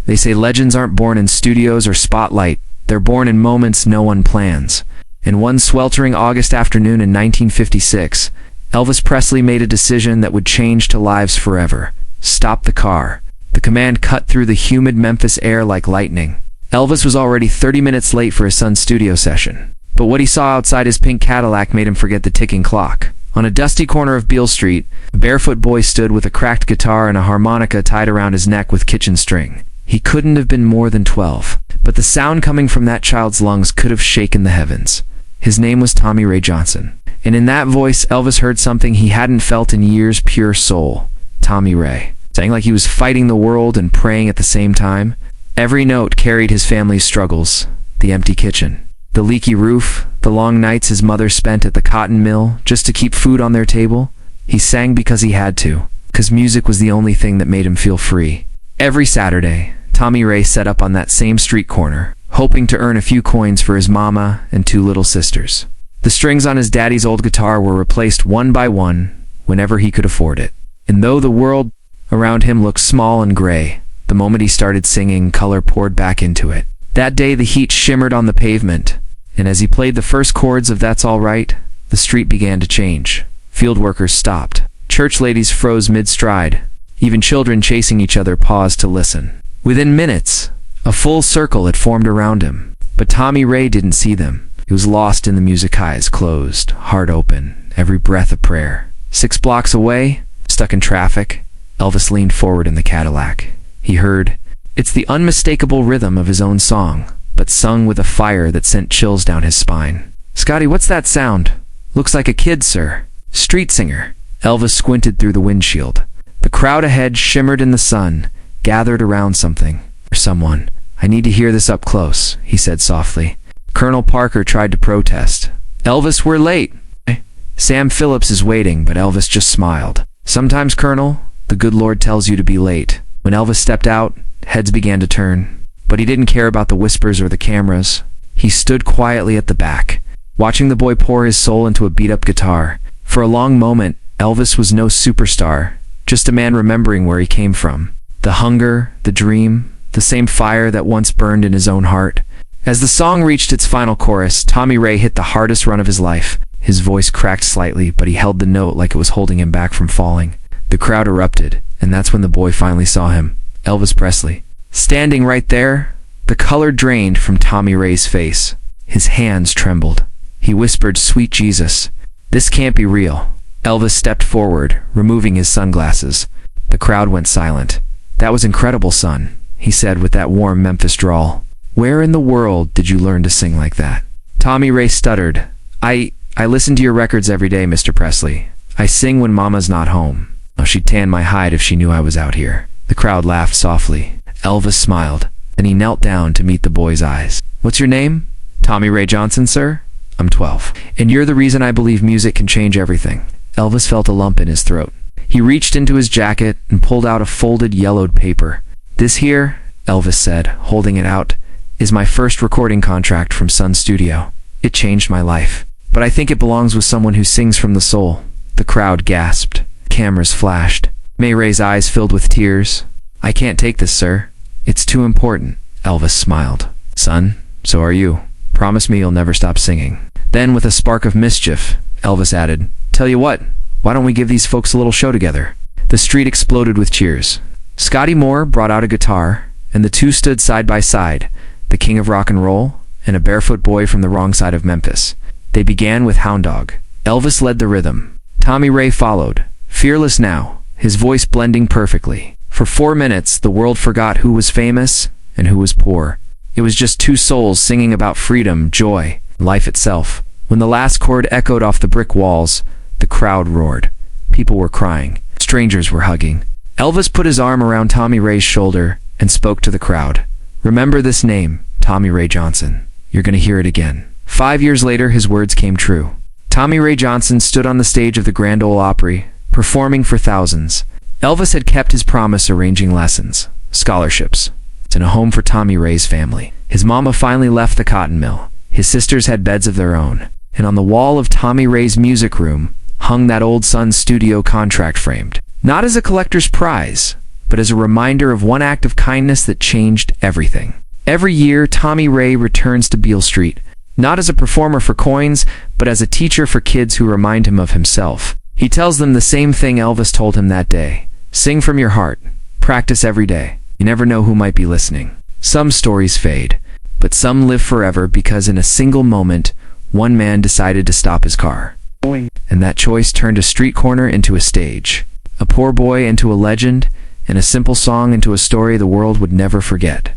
They say legends aren't born in studios or spotlight, they're born in moments no one plans. And one sweltering August afternoon in 1956, Elvis Presley made a decision that would change lives forever. Stop the car. The command cut through the humid Memphis air like lightning. Elvis was already 30 minutes late for his son's studio session. But what he saw outside his pink Cadillac made him forget the ticking clock. On a dusty corner of Beale Street, a barefoot boy stood with a cracked guitar and a harmonica tied around his neck with kitchen string. He couldn't have been more than 12, but the sound coming from that child's lungs could have shaken the heavens. His name was Tommy Ray Johnson, and in that voice Elvis heard something he hadn't felt in years: pure soul. Tommy Ray, sang like he was fighting the world and praying at the same time. Every note carried his family's struggles: the empty kitchen, the leaky roof, the long nights his mother spent at the cotton mill just to keep food on their table. He sang because he had to, because music was the only thing that made him feel free. Every Saturday, Tommy Ray set up on that same street corner, hoping to earn a few coins for his mama and 2 little sisters. The strings on his daddy's old guitar were replaced one by one whenever he could afford it. And though the world around him looked small and gray, the moment he started singing, color poured back into it. That day the heat shimmered on the pavement, and as he played the first chords of That's All Right, the street began to change. Field workers stopped. Church ladies froze mid-stride. Even children chasing each other paused to listen. Within minutes, a full circle had formed around him, but Tommy Ray didn't see them. He was lost in the music, eyes closed, heart open, every breath a prayer. 6 blocks away, stuck in traffic, Elvis leaned forward in the Cadillac. He heard, it's the unmistakable rhythm of his own song, but sung with a fire that sent chills down his spine. "Scotty, what's that sound?" "Looks like a kid, sir." "Street singer." Elvis squinted through the windshield. The crowd ahead shimmered in the sun, gathered around something or someone. "I need to hear this up close," he said softly. Colonel Parker tried to protest. "Elvis, we're late." "Sam Phillips is waiting," but Elvis just smiled. "Sometimes, Colonel, the good Lord tells you to be late." When Elvis stepped out, heads began to turn. But he didn't care about the whispers or the cameras. He stood quietly at the back, watching the boy pour his soul into a beat-up guitar. For a long moment, Elvis was no superstar, just a man remembering where he came from. The hunger, the dream, the same fire that once burned in his own heart. As the song reached its final chorus, Tommy Ray hit the hardest run of his life. His voice cracked slightly, but he held the note like it was holding him back from falling. The crowd erupted, and that's when the boy finally saw him, Elvis Presley. Standing right there, the color drained from Tommy Ray's face. His hands trembled. He whispered, "Sweet Jesus, this can't be real." Elvis stepped forward, removing his sunglasses. The crowd went silent. "That was incredible, son," he said with that warm Memphis drawl. "Where in the world did you learn to sing like that?" Tommy Ray stuttered. I listen to your records every day, Mr. Presley. I sing when Mama's not home. Oh, she'd tan my hide if she knew I was out here." The crowd laughed softly. Elvis smiled. Then he knelt down to meet the boy's eyes. "What's your name?" "Tommy Ray Johnson, sir." "I'm 12. And you're the reason I believe music can change everything." Elvis felt a lump in his throat. He reached into his jacket and pulled out a folded, yellowed paper. "This here," Elvis said, holding it out, "is my first recording contract from Sun Studio. It changed my life. But I think it belongs with someone who sings from the soul." The crowd gasped. Cameras flashed. May Ray's eyes filled with tears. "I can't take this, sir. It's too important." Elvis smiled. "Son, so are you. Promise me you'll never stop singing." Then, with a spark of mischief, Elvis added, "Tell you what, why don't we give these folks a little show together?" The street exploded with cheers. Scotty Moore brought out a guitar, and the two stood side by side, the king of rock and roll and a barefoot boy from the wrong side of Memphis. They began with Hound Dog. Elvis led the rhythm. Tommy Ray followed, fearless now, his voice blending perfectly. For 4 minutes, the world forgot who was famous and who was poor. It was just two souls singing about freedom, joy, life itself. When the last chord echoed off the brick walls, the crowd roared. People were crying. Strangers were hugging. Elvis put his arm around Tommy Ray's shoulder and spoke to the crowd. "Remember this name, Tommy Ray Johnson. You're going to hear it again." 5 years later, his words came true. Tommy Ray Johnson stood on the stage of the Grand Ole Opry, performing for thousands. Elvis had kept his promise, arranging lessons, scholarships, and a home for Tommy Ray's family. His mama finally left the cotton mill. His sisters had beds of their own. And on the wall of Tommy Ray's music room hung that old Sun Studio contract framed. Not as a collector's prize, but as a reminder of one act of kindness that changed everything. Every year, Tommy Ray returns to Beale Street, not as a performer for coins, but as a teacher for kids who remind him of himself. He tells them the same thing Elvis told him that day. Sing from your heart. Practice every day. You never know who might be listening. Some stories fade, but some live forever because in a single moment, one man decided to stop his car. And that choice turned a street corner into a stage, a poor boy into a legend, and a simple song into a story the world would never forget.